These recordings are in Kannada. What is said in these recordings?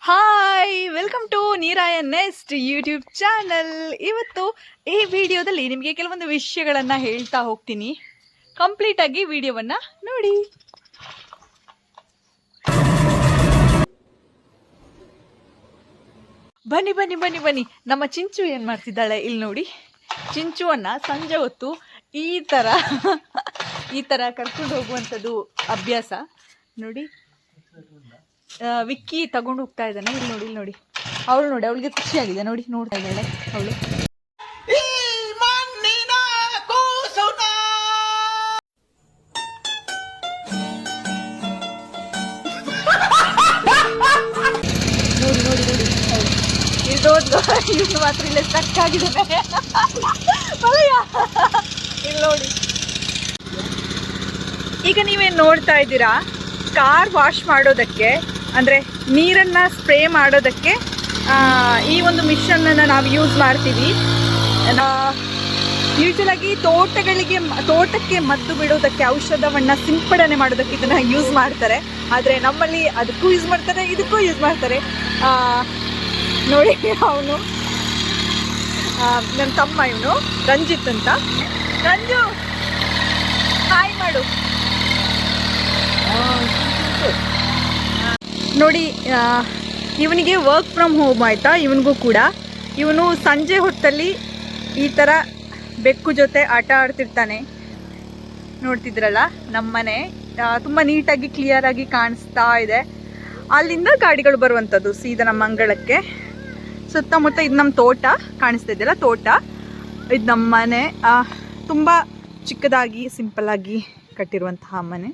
ಹಾಯ್, ವೆಲ್ಕಮ್ ಟು ನೀರಾಯ ನೆಸ್ಟ್ ಯೂಟ್ಯೂಬ್ ಚಾನಲ್. ಇವತ್ತು ಈ ವಿಡಿಯೋದಲ್ಲಿ ನಿಮಗೆ ಕೆಲವೊಂದು ವಿಷಯಗಳನ್ನು ಹೇಳ್ತಾ ಹೋಗ್ತೀನಿ. ಕಂಪ್ಲೀಟಾಗಿ ವಿಡಿಯೋವನ್ನು ನೋಡಿ. ಬನ್ನಿ ಬನ್ನಿ ಬನ್ನಿ ಬನ್ನಿ ನಮ್ಮ ಚಿಂಚು ಏನು ಮಾಡ್ತಿದ್ದಾಳೆ ಇಲ್ಲಿ ನೋಡಿ. ಚಿಂಚುವನ್ನು ಸಂಜೆ ಹೊತ್ತು ಈ ಥರ ಕರ್ಕೊಂಡು ಹೋಗುವಂಥದ್ದು ಅಭ್ಯಾಸ ನೋಡಿ. ವಿಕ್ಕಿ ತಗೊಂಡು ಹೋಗ್ತಾ ಇದ್ದಾನೆ. ಇಲ್ಲಿ ನೋಡಿ, ಇಲ್ಲಿ ನೋಡಿ, ಅವಳು ನೋಡಿ, ಅವಳಿಗೆ ಖುಷಿಯಾಗಿದೆ ನೋಡಿ, ನೋಡ್ತಾ ಇದ್ದಾಳೆ ಅವಳು. ನೋಡಿ ನೋಡಿ ನೋಡಿ ಇವ್ನು ಮಾತ್ರ ಇಲ್ಲೇ ಸ್ಟಕ್ ಆಗಿದ್ದಾನೆ. ಇಲ್ಲಿ ನೋಡಿ, ಈಗ ನೀವೇನು ನೋಡ್ತಾ ಇದ್ದೀರಾ, ಕಾರ್ ವಾಶ್ ಮಾಡೋದಕ್ಕೆ ಅಂದರೆ ನೀರನ್ನು ಸ್ಪ್ರೇ ಮಾಡೋದಕ್ಕೆ ಈ ಒಂದು ಮಿಷನನ್ನು ನಾವು ಯೂಸ್ ಮಾಡ್ತೀವಿ. ಯೂಶಲಾಗಿ ತೋಟಕ್ಕೆ ಮದ್ದು ಬಿಡೋದಕ್ಕೆ, ಔಷಧವನ್ನು ಸಿಂಪಡಣೆ ಮಾಡೋದಕ್ಕೆ ಇದನ್ನು ಯೂಸ್ ಮಾಡ್ತಾರೆ. ಆದರೆ ನಮ್ಮಲ್ಲಿ ಅದಕ್ಕೂ ಯೂಸ್ ಮಾಡ್ತಾರೆ, ಇದಕ್ಕೂ ಯೂಸ್ ಮಾಡ್ತಾರೆ. ನೋಡಿ, ಅವನು ನನ್ನ ತಮ್ಮ, ಇವನು ರಂಜಿತ್ ಅಂತ. ರಂಜು, ಹಾಯ್ ಮಾಡು. ನೋಡಿ, ಇವನಿಗೆ ವರ್ಕ್ ಫ್ರಮ್ ಹೋಮ್ ಆಯಿತಾ. ಇವನಿಗೂ ಕೂಡ ಇವನು ಸಂಜೆ ಹೊತ್ತಲ್ಲಿ ಈ ಥರ ಬೆಕ್ಕು ಜೊತೆ ಆಟ ಆಡ್ತಿರ್ತಾನೆ. ನೋಡ್ತಿದ್ರಲ್ಲ, ನಮ್ಮನೆ ತುಂಬ ನೀಟಾಗಿ ಕ್ಲಿಯರಾಗಿ ಕಾಣಿಸ್ತಾ ಇದೆ. ಅಲ್ಲಿಂದ ಗಾಡಿಗಳು ಬರುವಂಥದ್ದು ಸೀದಾ ನಮ್ಮ ಅಂಗಳಕ್ಕೆ. ಸುತ್ತಮುತ್ತ ಇದು ನಮ್ಮ ತೋಟ ಕಾಣಿಸ್ತಾ ಇದೆಯಲ್ಲ, ತೋಟ. ಇದು ನಮ್ಮ ಮನೆ. ತುಂಬ ಚಿಕ್ಕದಾಗಿ ಸಿಂಪಲ್ಲಾಗಿ ಕಟ್ಟಿರುವಂತಹ ಮನೆ.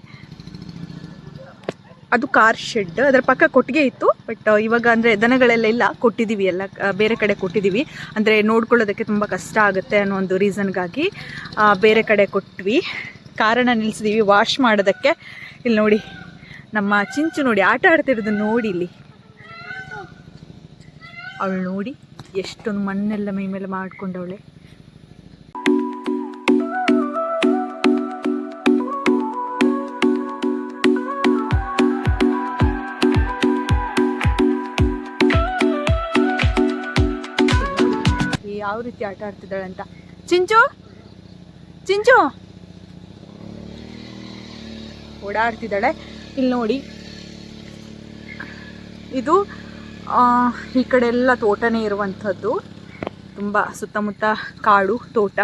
ಅದು ಕಾರ್ ಶೆಡ್, ಅದರ ಪಕ್ಕ ಕೊಟ್ಟಿಗೆ ಇತ್ತು. ಬಟ್ ಇವಾಗ ಅಂದರೆ ದನಗಳೆಲ್ಲ ಇಲ್ಲ, ಕೊಟ್ಟಿದ್ದೀವಿ, ಎಲ್ಲ ಬೇರೆ ಕಡೆ ಕೊಟ್ಟಿದ್ದೀವಿ. ಅಂದರೆ ನೋಡ್ಕೊಳ್ಳೋದಕ್ಕೆ ತುಂಬ ಕಷ್ಟ ಆಗುತ್ತೆ ಅನ್ನೋ ಒಂದು ರೀಸನ್ಗಾಗಿ ಬೇರೆ ಕಡೆ ಕೊಟ್ವಿ. ಕಾರನ್ನು ನಿಲ್ಲಿಸಿದ್ದೀವಿ ವಾಶ್ ಮಾಡೋದಕ್ಕೆ. ಇಲ್ಲಿ ನೋಡಿ, ನಮ್ಮ ಚಿಂಚು ನೋಡಿ ಆಟ ಆಡ್ತಿರೋದು ನೋಡಿ. ಇಲ್ಲಿ ಅವಳು ನೋಡಿ, ಎಷ್ಟೊಂದು ಮಣ್ಣೆಲ್ಲ ಮೈ ಮೇಲೆ ಮಾಡ್ಕೊಂಡವಳೆ. ಯಾವ ರೀತಿ ಆಟ ಆಡ್ತಿದ್ದಾಳೆ ಅಂತ. ಚಿಂಚು ಚಿಂಚು ಓಡಾಡ್ತಿದ್ದಾಳೆ. ಇಲ್ಲಿ ನೋಡಿ, ಇದು ಈ ಕಡೆ ಎಲ್ಲ ತೋಟನೇ ಇರುವಂಥದ್ದು. ತುಂಬ ಸುತ್ತಮುತ್ತ ಕಾಡು ತೋಟ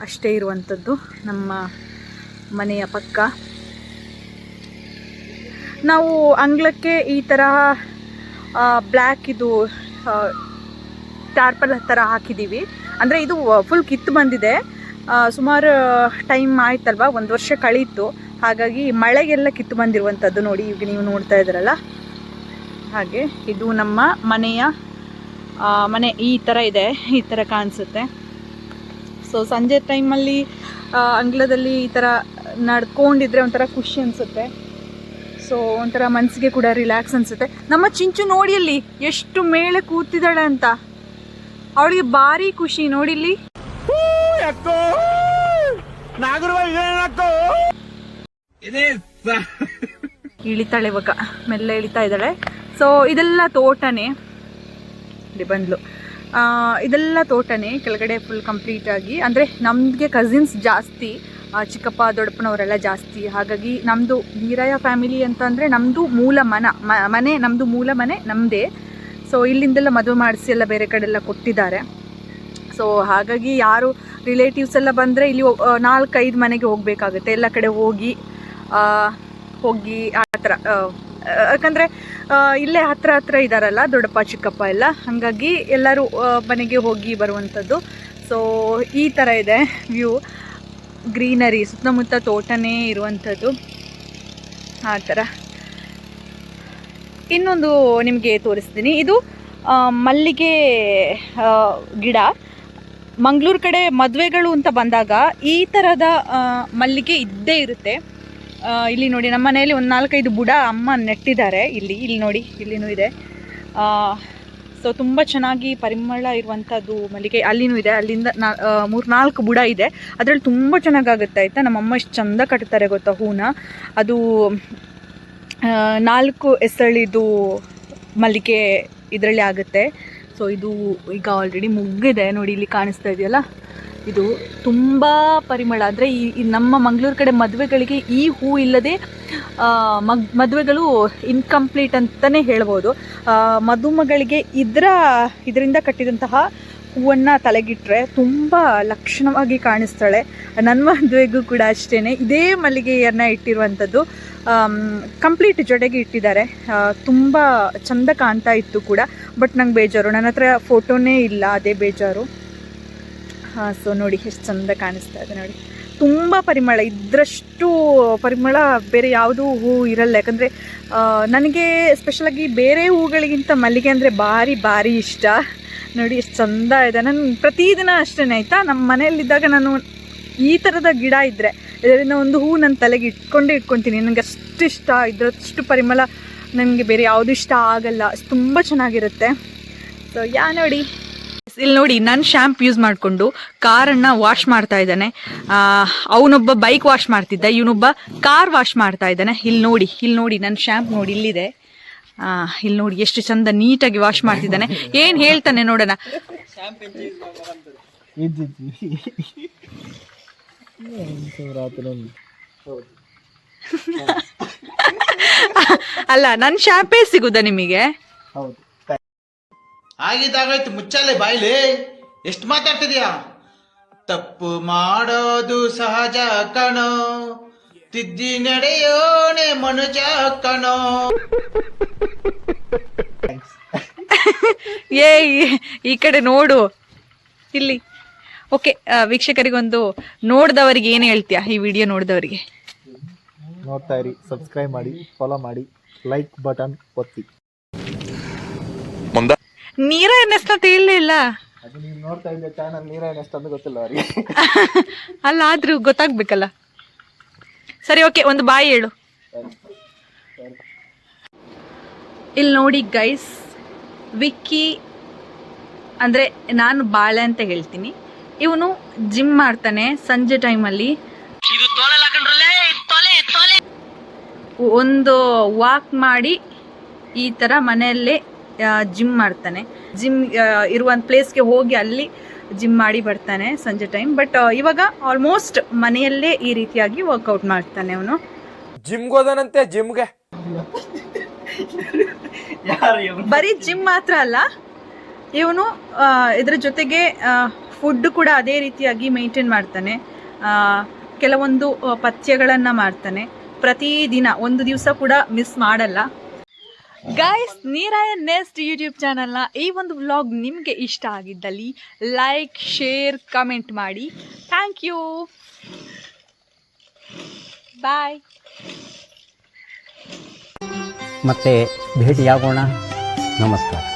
ಅಷ್ಟೇ ಇರುವಂಥದ್ದು ನಮ್ಮ ಮನೆಯ ಪಕ್ಕ. ನಾವು ಅಂಗಳಕ್ಕೆ ಈ ಥರ ಬ್ಲ್ಯಾಕ್ ಇದು ಟಾರ್ಪಲ್ ಥರ ಹಾಕಿದ್ದೀವಿ. ಅಂದರೆ ಇದು ಫುಲ್ ಕಿತ್ತು ಬಂದಿದೆ. ಸುಮಾರು ಟೈಮ್ ಆಯ್ತಲ್ವ, 1 ವರ್ಷ ಕಳೀತು. ಹಾಗಾಗಿ ಮಳೆಗೆಲ್ಲ ಕಿತ್ತು ಬಂದಿರುವಂಥದ್ದು ನೋಡಿ. ಈಗ ನೀವು ನೋಡ್ತಾ ಇದ್ದೀರಲ್ಲ, ಹಾಗೆ ಇದು ನಮ್ಮ ಮನೆ ಈ ಥರ ಇದೆ, ಈ ಥರ ಕಾಣಿಸುತ್ತೆ. ಸೊ ಸಂಜೆ ಟೈಮಲ್ಲಿ ಅಂಗಳದಲ್ಲಿ ಈ ಥರ ನಡ್ಕೊಂಡಿದ್ರೆ ಒಂಥರ ಖುಷಿ ಅನಿಸುತ್ತೆ. ಸೊ ಒಂಥರ ಮನಸ್ಸಿಗೆ ಕೂಡ ರಿಲ್ಯಾಕ್ಸ್ ಅನಿಸುತ್ತೆ. ನಮ್ಮ ಚಿಂಚು ನೋಡಿ ಅಲ್ಲಿ ಎಷ್ಟು ಮೇಲೆ ಕೂತಿದ್ದಾಳೆ ಅಂತ. ಅವಳಿಗೆ ಭಾರಿ ಖುಷಿ ನೋಡಿಲ್ಲಿ. ಇಳಿತಾಳೆ ಇವಾಗ, ಮೆಲ್ಲ ಇಳಿತಾ ಇದ್ದಾಳೆ. ಸೊ ಇದೆಲ್ಲ ತೋಟನೇ ಬಂದ್ಲು. ಇದೆಲ್ಲ ತೋಟನೇ ಕೆಳಗಡೆ ಫುಲ್ ಕಂಪ್ಲೀಟ್ ಆಗಿ. ಅಂದರೆ ನಮಗೆ ಕಸಿನ್ಸ್ ಜಾಸ್ತಿ, ಚಿಕ್ಕಪ್ಪ ದೊಡ್ಡಪ್ಪನವರೆಲ್ಲ ಜಾಸ್ತಿ. ಹಾಗಾಗಿ ನಮ್ಮದು ನೀರಾಯ ಫ್ಯಾಮಿಲಿ ಅಂತಂದರೆ ನಮ್ಮದು ಮನೆ ನಮ್ಮದು ಮೂಲ ಮನೆ ನಮ್ಮದೇ. ಸೊ ಇಲ್ಲಿಂದೆಲ್ಲ ಮದುವೆ ಮಾಡಿಸಿ ಎಲ್ಲ ಬೇರೆ ಕಡೆ ಎಲ್ಲ ಕೊಟ್ಟಿದ್ದಾರೆ. ಸೊ ಹಾಗಾಗಿ ಯಾರು ರಿಲೇಟಿವ್ಸ್ ಎಲ್ಲ ಬಂದರೆ ಇಲ್ಲಿ 4-5 ಮನೆಗೆ ಹೋಗಬೇಕಾಗುತ್ತೆ. ಎಲ್ಲ ಕಡೆ ಹೋಗಿ ಆ ಥರ, ಯಾಕಂದರೆ ಇಲ್ಲೇ ಹತ್ರ ಇದ್ದಾರಲ್ಲ ದೊಡ್ಡಪ್ಪ ಚಿಕ್ಕಪ್ಪ ಎಲ್ಲ. ಹಾಗಾಗಿ ಎಲ್ಲರೂ ಮನೆಗೆ ಹೋಗಿ ಬರುವಂಥದ್ದು. ಸೊ ಈ ಥರ ಇದೆ ವ್ಯೂ, ಗ್ರೀನರಿ, ಸುತ್ತಮುತ್ತ ತೋಟನೇ ಇರುವಂಥದ್ದು ಆ ಥರ. ಇನ್ನೊಂದು ನಿಮಗೆ ತೋರಿಸ್ತೀನಿ. ಇದು ಮಲ್ಲಿಗೆ ಗಿಡ. ಮಂಗಳೂರು ಕಡೆ ಮದುವೆಗಳು ಅಂತ ಬಂದಾಗ ಈ ಥರದ ಮಲ್ಲಿಗೆ ಇದ್ದೇ ಇರುತ್ತೆ. ಇಲ್ಲಿ ನೋಡಿ, ನಮ್ಮ ಮನೆಯಲ್ಲಿ ಒಂದು 4-5 ಬುಡ ಅಮ್ಮ ನೆಟ್ಟಿದ್ದಾರೆ. ಇಲ್ಲಿ ನೋಡಿ, ಇಲ್ಲಿನೂ ಇದೆ. ಸೊ ತುಂಬ ಚೆನ್ನಾಗಿ ಪರಿಮಳ ಇರುವಂಥದ್ದು ಮಲ್ಲಿಗೆ. ಅಲ್ಲಿನೂ ಇದೆ, ಅಲ್ಲಿಂದ 3-4 ಬುಡ ಇದೆ. ಅದರಲ್ಲಿ ತುಂಬ ಚೆನ್ನಾಗಾಗುತ್ತೆ ಆಯಿತಾ. ನಮ್ಮಮ್ಮ ಎಷ್ಟು ಚೆಂದ ಕಟ್ತಾರೆ ಗೊತ್ತಾ ಹೂನ. ಅದು 4 ಎಸಳಿದು ಮಲ್ಲಿಗೆ ಇದರಲ್ಲಿ ಆಗುತ್ತೆ. ಸೊ ಇದು ಈಗ ಆಲ್ರೆಡಿ ಮುಗ್ಗಿದೆ ನೋಡಿ, ಇಲ್ಲಿ ಕಾಣಿಸ್ತಾ ಇದೆಯಲ್ಲ, ಇದು ತುಂಬ ಪರಿಮಳ. ಅಂದರೆ ಈ ನಮ್ಮ ಮಂಗಳೂರು ಕಡೆ ಮದುವೆಗಳಿಗೆ ಈ ಹೂ ಇಲ್ಲದೆ ಮದುವೆಗಳು ಇನ್ಕಂಪ್ಲೀಟ್ ಅಂತಲೇ ಹೇಳ್ಬೋದು. ಮದುಮಗಳಿಗೆ ಇದರಿಂದ ಕಟ್ಟಿದಂತಹ ಹೂವನ್ನು ತಲೆಗಿಟ್ಟರೆ ತುಂಬ ಲಕ್ಷಣವಾಗಿ ಕಾಣಿಸ್ತಾಳೆ. ನನ್ನ ಮದುವೆಗೂ ಕೂಡ ಅಷ್ಟೇ ಇದೇ ಮಲ್ಲಿಗೆಯನ್ನು ಇಟ್ಟಿರುವಂಥದ್ದು. ಕಂಪ್ಲೀಟ್ ಜೊತೆಗೆ ಇಟ್ಟಿದ್ದಾರೆ. ತುಂಬ ಚೆಂದ ಕಾಣ್ತಾ ಇತ್ತು ಕೂಡ. ಬಟ್ ನಂಗೆ ಬೇಜಾರು, ನನ್ನ ಹತ್ರ ಫೋಟೋನೇ ಇಲ್ಲ, ಅದೇ ಬೇಜಾರು. ಸೊ ನೋಡಿ ಎಷ್ಟು ಚೆಂದ ಕಾಣಿಸ್ತಾ ಇದೆ ನೋಡಿ. ತುಂಬ ಪರಿಮಳ, ಇದರಷ್ಟು ಪರಿಮಳ ಬೇರೆ ಯಾವುದೂ ಹೂ ಇರಲ್ಲ. ಯಾಕಂದರೆ ನನಗೆ ಸ್ಪೆಷಲಾಗಿ ಬೇರೆ ಹೂಗಳಿಗಿಂತ ಮಲ್ಲಿಗೆ ಅಂದರೆ ಭಾರಿ ಭಾರಿ ಇಷ್ಟ. ನೋಡಿ ಎಷ್ಟು ಚೆಂದ ಇದೆ. ನಾನು ಪ್ರತಿದಿನ ಅಷ್ಟೇ ಆಯಿತಾ, ನಮ್ಮ ಮನೆಯಲ್ಲಿದ್ದಾಗ ನಾನು ಈ ಥರದ ಗಿಡ ಇದ್ದರೆ ಇದರಿಂದ ಒಂದು ಹೂ ನನ್ನ ತಲೆಗೆ ಇಟ್ಕೊಂತೀನಿ. ನನಗೆ ಅಷ್ಟು ಇಷ್ಟ, ಇದರಷ್ಟು ಪರಿಮಳ ನನಗೆ ಬೇರೆ ಯಾವುದು ಇಷ್ಟ ಆಗಲ್ಲ. ತುಂಬ ಚೆನ್ನಾಗಿರುತ್ತೆ. ಸೊ ನೋಡಿ, ಇಲ್ಲಿ ನೋಡಿ, ನಾನು ಶ್ಯಾಂಪ್ ಯೂಸ್ ಮಾಡಿಕೊಂಡು ಕಾರನ್ನು ವಾಶ್ ಮಾಡ್ತಾ ಇದ್ದಾನೆ. ಅವನೊಬ್ಬ ಬೈಕ್ ವಾಶ್ ಮಾಡ್ತಿದ್ದ, ಇವನೊಬ್ಬ ಕಾರ್ ವಾಶ್ ಮಾಡ್ತಾ ಇದ್ದಾನೆ. ಇಲ್ಲಿ ನೋಡಿ ನನ್ನ ಶ್ಯಾಂಪ್ ನೋಡಿ, ಇಲ್ಲಿದೆ. ಇಲ್ಲಿ ನೋಡಿ ಎಷ್ಟು ಚಂದ ನೀಟಾಗಿ ವಾಶ್ ಮಾಡ್ತಿದ್ದಾನೆ. ಏನು ಹೇಳ್ತಾನೆ ನೋಡೋಣ. ಅಲ್ಲ, ನನ್ನ ಶ್ಯಾಂಪೇ ಸಿಗುದಾ ನಿಮಗೆ? ಆಗಿದ್ದಾಗಾಯ್ತು, ಮುಚ್ಚಾಲೆ ಬಾಯ್ಲಿ. ಎಷ್ಟು ಮಾತಾಡ್ತಿದ್ಯಾ? ತಪ್ಪು ಮಾಡೋದು ಸಹಜ ಕಣೋ, ತಿದ್ದಿ ನಡೆಯೋಣೆ ಮನುಜ ಕಣೋ. ಈ ಕಡೆ ನೋಡು, ಇಲ್ಲಿ. ಓಕೆ, ವೀಕ್ಷಕರಿಗೊಂದು ನೋಡಿದವರಿಗೆ ಏನು ಹೇಳ್ತೀಯಾ? ಈ ವಿಡಿಯೋ ನೋಡಿದವರಿಗೆ ನೋಡ್ತಾ ಇರಿ, ಸಬ್ಸ್ಕ್ರೈಬ್ ಮಾಡಿ, ಫಾಲೋ ಮಾಡಿ, ಲೈಕ್ ಬಟನ್ ಒತ್ತಿ. ನೀರ ಎನ್ನೆಸ್ಟ್ ಅಂತ ಇಲ್ಲ. ಅದು ನೀವು ನೋಡ್ತಾ ಇದ್ದ ಚಾನಲ್ ನೀರ ಎನ್ನೆಸ್ಟ್ ಅಂತ ಗೊತ್ತಿಲ್ಲ ಅವರಿಗೆ. ಅಲ್ಲ, ಆದ್ರೂ ಗೊತ್ತಾಗ್ಬೇಕಲ್ಲ. ಸರಿ, ಓಕೆ, ಒಂದು ಬಾಯಿ ಹೇಳು. ಇಲ್ಲಿ ನೋಡಿ ಗೈಸ್, ವಿಕ್ಕಿ ಅಂದರೆ ನಾನು ಬಾಳೆ ಅಂತ ಹೇಳ್ತೀನಿ. ಇವನು ಜಿಮ್ ಮಾಡ್ತಾನೆ ಸಂಜೆ ಟೈಮಲ್ಲಿ. ಒಂದು ವಾಕ್ ಮಾಡಿ ಈ ಥರ ಮನೆಯಲ್ಲೇ ಜಿಮ್ ಮಾಡ್ತಾನೆ. ಜಿಮ್ ಇರುವಂಥ ಪ್ಲೇಸ್ಗೆ ಹೋಗಿ ಅಲ್ಲಿ ಜಿಮ್ ಮಾಡಿ ಬರ್ತಾನೆ ಸಂಜೆ ಟೈಮ್. ಬಟ್ ಇವಾಗ ಆಲ್ಮೋಸ್ಟ್ ಮನೆಯಲ್ಲೇ ಈ ರೀತಿಯಾಗಿ ವರ್ಕೌಟ್ ಮಾಡ್ತಾನೆ ಅವನು. ಜಿಮ್ಗೆ ಹೋದನಂತೆ. ಜಿಮ್ಗೆ ಬರೀ ಜಿಮ್ ಮಾತ್ರ ಅಲ್ಲ, ಇವನು ಇದ್ರ ಜೊತೆಗೆ ಫುಡ್ ಕೂಡ ಅದೇ ರೀತಿಯಾಗಿ ಮೇಂಟೈನ್ ಮಾಡ್ತಾನೆ. ಕೆಲವೊಂದು ಪಥ್ಯಗಳನ್ನು ಮಾಡ್ತಾನೆ ಪ್ರತಿದಿನ, ಒಂದು ದಿವಸ ಕೂಡ ಮಿಸ್ ಮಾಡಲ್ಲ. ಗೈಸ್, ನೀರಾಯನ್ ನೆಸ್ಟ್ ಯೂಟ್ಯೂಬ್ ಚಾನಲ್ನ ಈ ಒಂದು ವ್ಲಾಗ್ ನಿಮಗೆ ಇಷ್ಟ ಆಗಿದ್ದಲ್ಲಿ ಲೈಕ್, ಶೇರ್, ಕಮೆಂಟ್ ಮಾಡಿ. ಥ್ಯಾಂಕ್ ಯು, ಬಾಯ್. ಮತ್ತೆ ಭೇಟಿಯಾಗೋಣ. ನಮಸ್ಕಾರ.